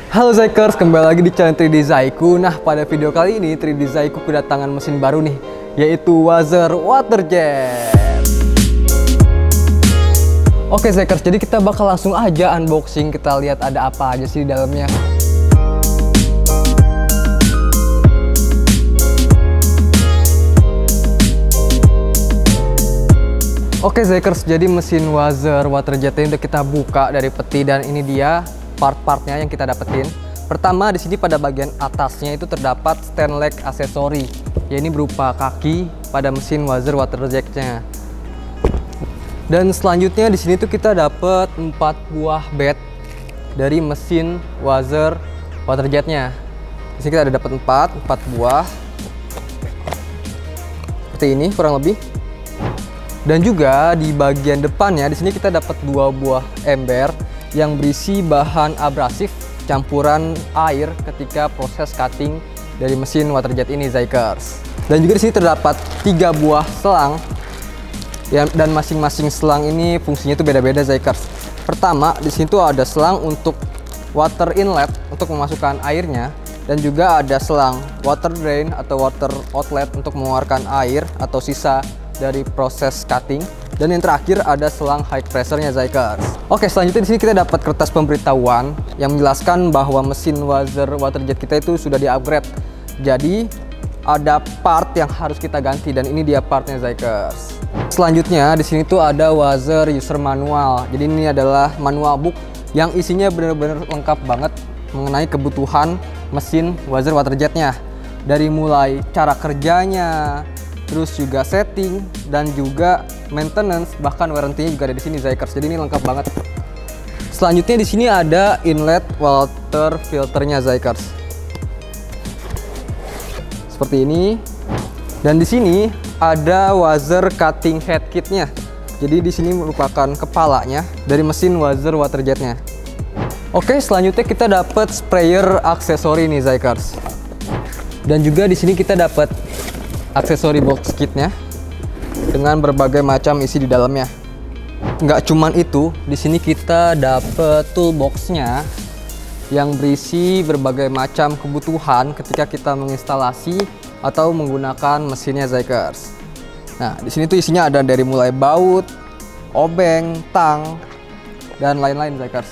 Halo Zykers, kembali lagi di channel 3D Zyku. Nah, pada video kali ini 3D Zyku kedatangan mesin baru nih, yaitu Wazer Waterjet. Oke Zykers, jadi kita bakal langsung aja unboxing, kita lihat ada apa aja sih di dalamnya. Oke Zykers, jadi mesin Wazer Waterjet ini udah kita buka dari peti dan ini dia part-partnya yang kita dapetin. Pertama, di sini pada bagian atasnya itu terdapat stainless aksesori. Ya, ini berupa kaki pada mesin Wazer Waterjet-nya. Dan selanjutnya di sini tuh kita dapat 4 buah bed dari mesin Wazer Waterjet-nya. Di sini kita ada dapat 4 buah. Seperti ini kurang lebih. Dan juga di bagian depannya di sini kita dapat 2 buah ember yang berisi bahan abrasif campuran air ketika proses cutting dari mesin waterjet ini Zykers. Dan juga di sini terdapat 3 buah selang ya, dan masing-masing selang ini fungsinya itu beda-beda Zykers. Pertama, di sini tuh ada selang untuk water inlet untuk memasukkan airnya, dan juga ada selang water drain atau water outlet untuk mengeluarkan air atau sisa dari proses cutting. Dan yang terakhir ada selang high pressure-nya Zykers. Oke, selanjutnya di sini kita dapat kertas pemberitahuan yang menjelaskan bahwa mesin Wazer Waterjet kita itu sudah di-upgrade. Jadi ada part yang harus kita ganti dan ini dia partnya Zykers. Selanjutnya di sini tuh ada Wazer user manual. Jadi ini adalah manual book yang isinya benar-benar lengkap banget mengenai kebutuhan mesin Wazer Waterjet-nya. Dari mulai cara kerjanya, terus juga setting dan juga maintenance, bahkan warranty-nya juga ada di sini Zykers. Jadi ini lengkap banget. Selanjutnya di sini ada inlet water filternya Zykers. Seperti ini. Dan di sini ada Wazer cutting head kitnya. Jadi di sini merupakan kepalanya dari mesin Wazer Waterjet-nya. Oke, selanjutnya kita dapat sprayer aksesori nih Zykers. Dan juga di sini kita dapat aksesori box kitnya dengan berbagai macam isi di dalamnya. Nggak cuman itu, di sini kita dapat toolboxnya yang berisi berbagai macam kebutuhan ketika kita menginstalasi atau menggunakan mesinnya Zykers. Nah, di sini tuh isinya ada dari mulai baut, obeng, tang, dan lain-lain Zykers.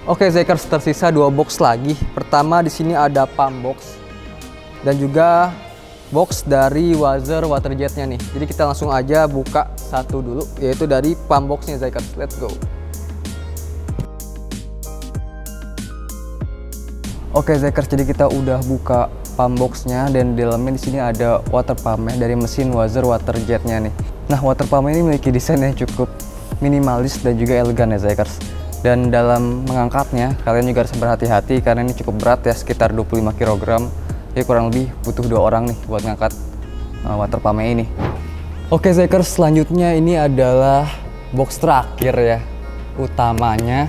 Oke Zykers, tersisa 2 box lagi. Pertama di sini ada pump box dan juga box dari Wazer Waterjet-nya nih. Jadi kita langsung aja buka satu dulu, yaitu dari pump box-nya Zykers. Let's go. Oke Zykers, jadi kita udah buka pump box-nya dan di dalamnya di sini ada water pump-nya dari mesin Wazer Waterjet-nya nih. Nah, water pump ini memiliki desain yang cukup minimalis dan juga elegan ya Zykers. Dan dalam mengangkatnya kalian juga harus berhati-hati karena ini cukup berat ya, sekitar 25 kg. Jadi kurang lebih butuh 2 orang nih buat ngangkat water pump-nya ini. Oke Zykers, selanjutnya ini adalah box terakhir ya, utamanya,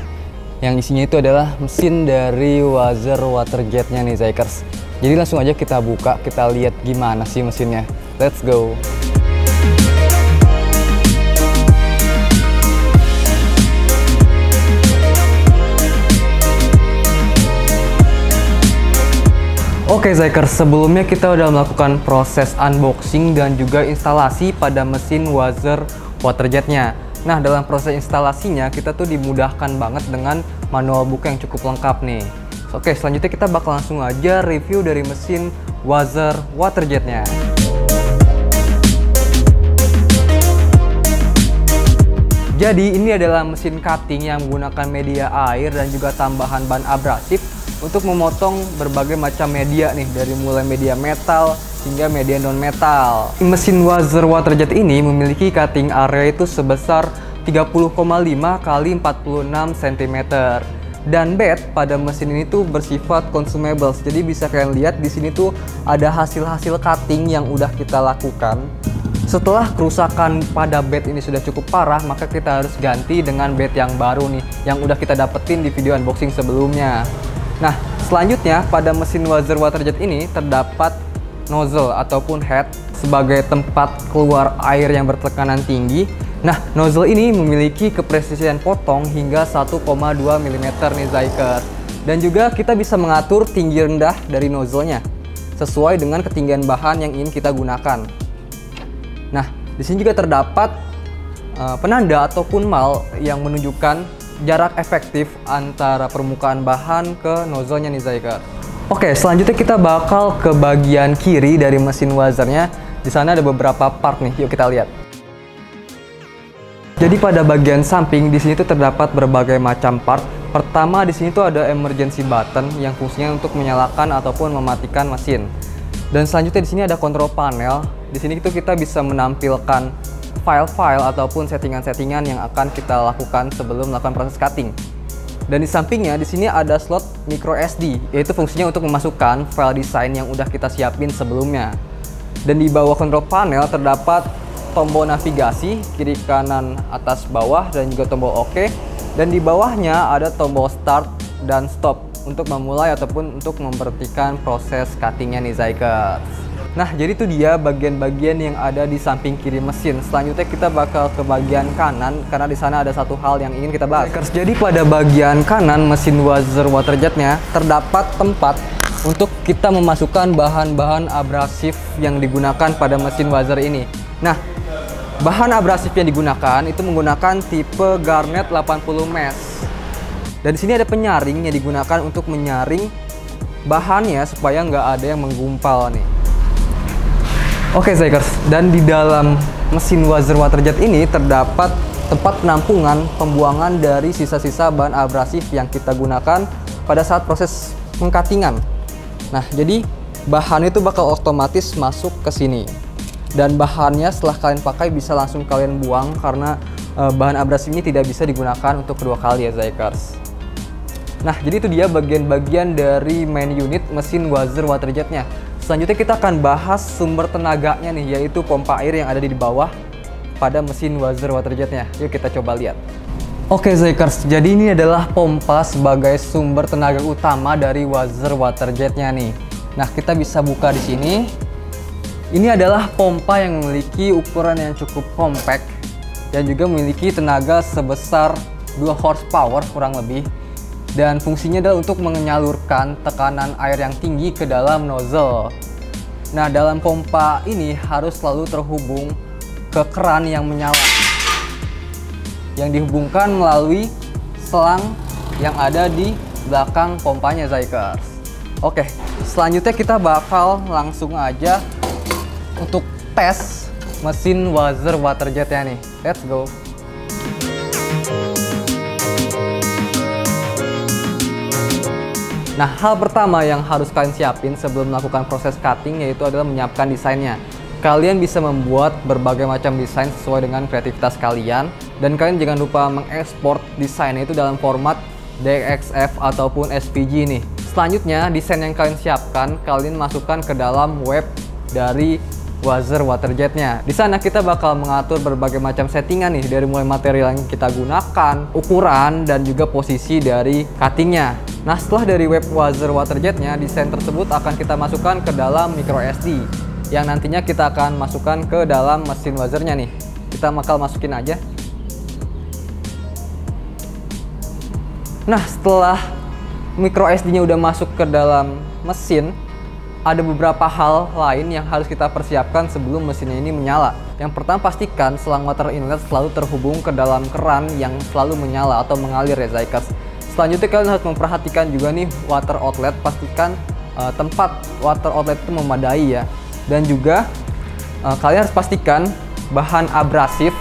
yang isinya itu adalah mesin dari Wazer Waterjet-nya nih Zykers. Jadi langsung aja kita buka, kita lihat gimana sih mesinnya. Let's go. Oke Zykers, sebelumnya kita udah melakukan proses unboxing dan juga instalasi pada mesin Wazer Waterjet-nya. Nah, dalam proses instalasinya kita tuh dimudahkan banget dengan manual book yang cukup lengkap nih. Oke, selanjutnya kita bakal langsung aja review dari mesin Wazer Waterjet-nya. Jadi ini adalah mesin cutting yang menggunakan media air dan juga tambahan bahan abrasif untuk memotong berbagai macam media nih, dari mulai media metal hingga media non metal. Mesin Wazer Waterjet ini memiliki cutting area itu sebesar 30,5 x 46 cm. Dan bed pada mesin ini tuh bersifat consumables. Jadi bisa kalian lihat di sini tuh ada hasil-hasil cutting yang udah kita lakukan. Setelah kerusakan pada bed ini sudah cukup parah, maka kita harus ganti dengan bed yang baru nih, yang udah kita dapetin di video unboxing sebelumnya. Nah, selanjutnya pada mesin Wazer Waterjet ini terdapat nozzle ataupun head sebagai tempat keluar air yang bertekanan tinggi. Nah, nozzle ini memiliki kepresisian potong hingga 1,2 mm nih Zykers. Dan juga kita bisa mengatur tinggi rendah dari nozzle-nya sesuai dengan ketinggian bahan yang ingin kita gunakan. Nah, di sini juga terdapat penanda ataupun mal yang menunjukkan jarak efektif antara permukaan bahan ke nozzle-nya nih Zyker. Oke, selanjutnya kita bakal ke bagian kiri dari mesin Wazernya. Di sana ada beberapa part nih, yuk kita lihat. Jadi pada bagian samping di sini tuh terdapat berbagai macam part. Pertama di sini tuh ada emergency button yang fungsinya untuk menyalakan ataupun mematikan mesin. Dan selanjutnya di sini ada control panel. Di sini itu kita bisa menampilkan file-file ataupun settingan-settingan yang akan kita lakukan sebelum melakukan proses cutting. Dan di sampingnya di sini ada slot micro SD, yaitu fungsinya untuk memasukkan file desain yang udah kita siapin sebelumnya. Dan di bawah control panel terdapat tombol navigasi kiri kanan atas bawah dan juga tombol OK. Dan di bawahnya ada tombol start dan stop untuk memulai ataupun untuk memberhentikan proses cuttingnya nih Zyker. Nah, jadi itu dia bagian-bagian yang ada di samping kiri mesin. Selanjutnya kita bakal ke bagian kanan karena di sana ada satu hal yang ingin kita bahas. Jadi pada bagian kanan mesin Wazer waterjetnya terdapat tempat untuk kita memasukkan bahan-bahan abrasif yang digunakan pada mesin Wazer ini. Nah, bahan abrasif yang digunakan itu menggunakan tipe Garnet 80 mesh. Dan di sini ada penyaring yang digunakan untuk menyaring bahannya supaya nggak ada yang menggumpal nih. Oke Zykers, dan di dalam mesin Wazer waterjet ini terdapat tempat penampungan pembuangan dari sisa-sisa bahan abrasif yang kita gunakan pada saat proses mengcuttingan. Nah, jadi bahan itu bakal otomatis masuk ke sini. Dan bahannya setelah kalian pakai bisa langsung kalian buang karena bahan abrasif ini tidak bisa digunakan untuk kedua kali ya Zykers. Nah, jadi itu dia bagian-bagian dari main unit mesin Wazer waterjetnya. Selanjutnya kita akan bahas sumber tenaganya nih, yaitu pompa air yang ada di bawah pada mesin Wazer waterjetnya. Yuk kita coba lihat. Oke Zykers, jadi ini adalah pompa sebagai sumber tenaga utama dari Wazer waterjetnya nih. Nah, kita bisa buka di sini. Ini adalah pompa yang memiliki ukuran yang cukup compact dan juga memiliki tenaga sebesar 2 horsepower kurang lebih. Dan fungsinya adalah untuk menyalurkan tekanan air yang tinggi ke dalam nozzle. Nah, dalam pompa ini harus selalu terhubung ke keran yang menyala, yang dihubungkan melalui selang yang ada di belakang pompanya Zykers. Oke, selanjutnya kita bakal langsung aja untuk tes mesin Wazer waterjetnya nih. Let's go. Nah, hal pertama yang harus kalian siapin sebelum melakukan proses cutting yaitu adalah menyiapkan desainnya. Kalian bisa membuat berbagai macam desain sesuai dengan kreativitas kalian, dan kalian jangan lupa mengekspor desainnya itu dalam format DXF ataupun SVG nih. Selanjutnya, desain yang kalian siapkan kalian masukkan ke dalam web dari Wazer waterjetnya. Di sana kita bakal mengatur berbagai macam settingan nih, dari mulai material yang kita gunakan, ukuran, dan juga posisi dari cuttingnya. Nah, setelah dari web Wazer waterjetnya, desain tersebut akan kita masukkan ke dalam micro SD yang nantinya kita akan masukkan ke dalam mesin Wazernya nih. Kita bakal masukin aja. Nah, setelah micro SD-nya udah masuk ke dalam mesin, ada beberapa hal lain yang harus kita persiapkan sebelum mesinnya ini menyala. Yang pertama, pastikan selang water inlet selalu terhubung ke dalam keran yang selalu menyala atau mengalir ya Zykers. Selanjutnya kalian harus memperhatikan juga nih water outlet, pastikan tempat water outlet itu memadai ya. Dan juga kalian harus pastikan bahan abrasif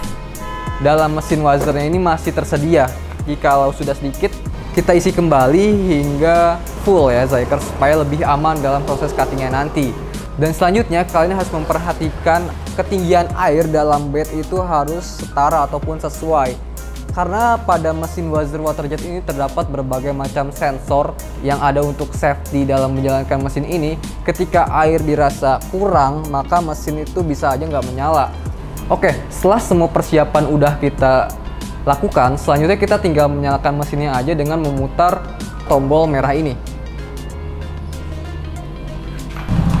dalam mesin Wazernya ini masih tersedia. Jikalau sudah sedikit, kita isi kembali hingga full ya Zykers, supaya lebih aman dalam proses cuttingnya nanti. Dan selanjutnya kalian harus memperhatikan ketinggian air dalam bed itu harus setara ataupun sesuai. Karena pada mesin Wazer waterjet ini terdapat berbagai macam sensor yang ada untuk safety dalam menjalankan mesin ini. Ketika air dirasa kurang, maka mesin itu bisa aja nggak menyala. Oke, setelah semua persiapan udah kita lakukan, selanjutnya kita tinggal menyalakan mesinnya aja dengan memutar tombol merah ini.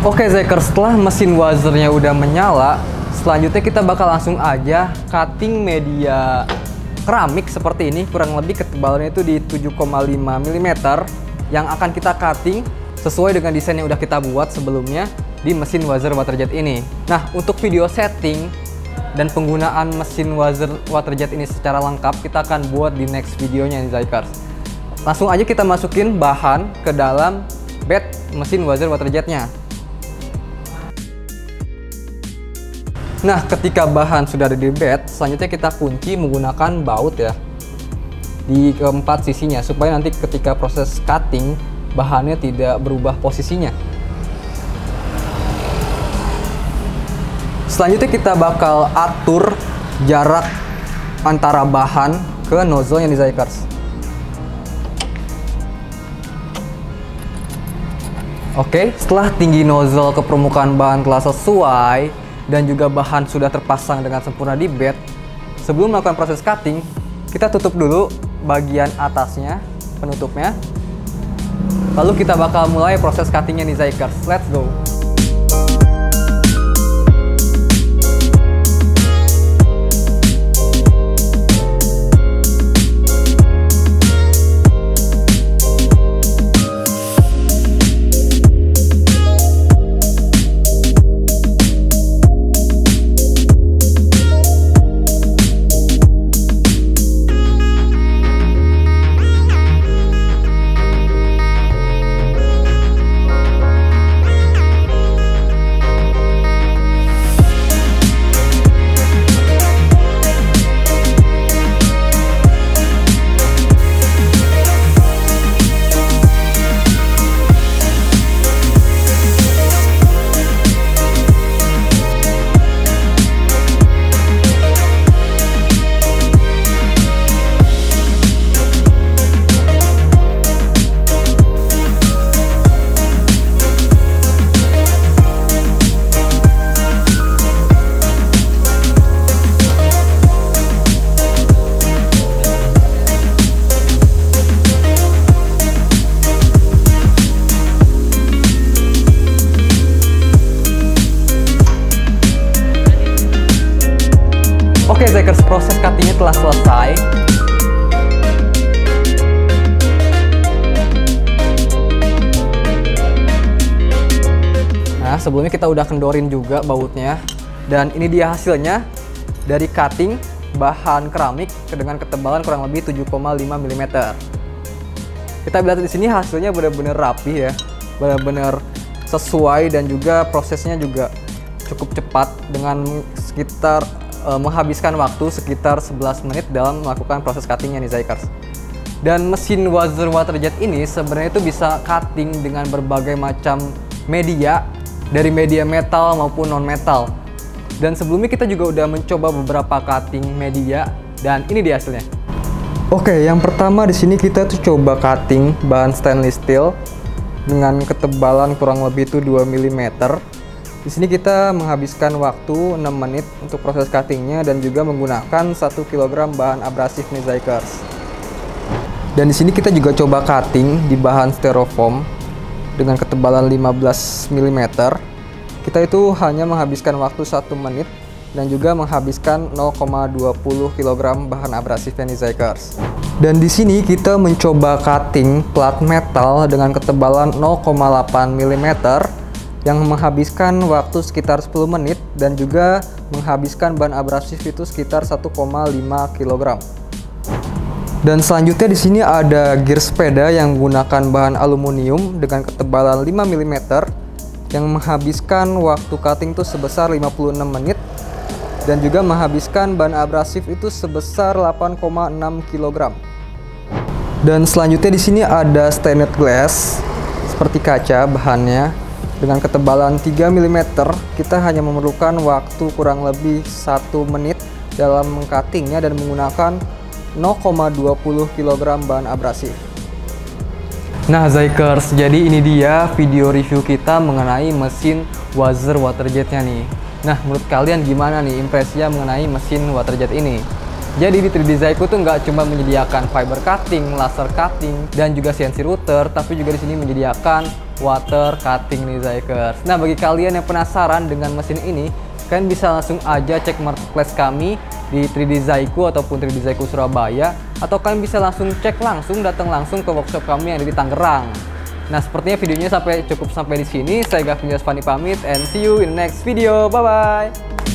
Oke Zykers, setelah mesin Wazernya udah menyala, selanjutnya kita bakal langsung aja cutting media keramik seperti ini. Kurang lebih ketebalannya itu di 7,5 mm. yang akan kita cutting sesuai dengan desain yang udah kita buat sebelumnya di mesin Wazer Waterjet ini. Nah, untuk video setting dan penggunaan mesin Wazer Waterjet ini secara lengkap kita akan buat di next videonya nih Zikers. Langsung aja kita masukin bahan ke dalam bed mesin Wazer Waterjetnya. Nah, ketika bahan sudah ada di bed, selanjutnya kita kunci menggunakan baut ya di keempat sisinya supaya nanti ketika proses cutting bahannya tidak berubah posisinya. Selanjutnya kita bakal atur jarak antara bahan ke nozzle-nya nih Zikers. Oke, setelah tinggi nozzle ke permukaan bahan telah sesuai dan juga bahan sudah terpasang dengan sempurna di bed, sebelum melakukan proses cutting, kita tutup dulu bagian atasnya, penutupnya. Lalu kita bakal mulai proses cuttingnya nih Zikers. Let's go! Oke Zikers, proses cuttingnya telah selesai. Nah, sebelumnya kita udah kendorin juga bautnya. Dan ini dia hasilnya dari cutting bahan keramik dengan ketebalan kurang lebih 7,5 mm. Kita lihat di sini hasilnya benar-benar rapi ya. Benar-benar sesuai dan juga prosesnya juga cukup cepat dengan sekitar menghabiskan waktu sekitar 11 menit dalam melakukan proses cuttingnya nih Zikers. Dan mesin Wazer Waterjet ini sebenarnya itu bisa cutting dengan berbagai macam media, dari media metal maupun non metal. Dan sebelumnya kita juga udah mencoba beberapa cutting media dan ini dia hasilnya. Oke, yang pertama di sini kita tuh coba cutting bahan stainless steel dengan ketebalan kurang lebih itu 2 mm. Di sini kita menghabiskan waktu 6 menit untuk proses cuttingnya dan juga menggunakan 1 kg bahan abrasif nih Zikers. Dan di sini kita juga coba cutting di bahan styrofoam dengan ketebalan 15 mm. Kita itu hanya menghabiskan waktu 1 menit dan juga menghabiskan 0,20 kg bahan abrasifnya nih Zikers. Dan di sini kita mencoba cutting plat metal dengan ketebalan 0,8 mm yang menghabiskan waktu sekitar 10 menit dan juga menghabiskan bahan abrasif itu sekitar 1,5 kg. Dan selanjutnya di sini ada gear sepeda yang menggunakan bahan aluminium dengan ketebalan 5 mm yang menghabiskan waktu cutting itu sebesar 56 menit dan juga menghabiskan bahan abrasif itu sebesar 8,6 kg. Dan selanjutnya di sini ada stainless glass seperti kaca bahannya dengan ketebalan 3 mm. Kita hanya memerlukan waktu kurang lebih 1 menit dalam mengcuttingnya dan menggunakan 0,20 kg bahan abrasif. Nah Zikers, jadi ini dia video review kita mengenai mesin Wazer Waterjetnya nih. Nah, menurut kalian gimana nih impresinya mengenai mesin Waterjet ini? Jadi di 3D Zyco tuh nggak cuma menyediakan fiber cutting, laser cutting, dan juga CNC router, tapi juga di sini menyediakan water cutting nih Zikers. Nah, bagi kalian yang penasaran dengan mesin ini, kalian bisa langsung aja cek marketplace kami di 3D Zaiku ataupun 3D Zaiku Surabaya, atau kalian bisa langsung cek langsung, datang langsung ke workshop kami yang ada di Tangerang. Nah, sepertinya videonya cukup sampai di sini. Saya Gavin Yasvani pamit, and see you in the next video. Bye bye.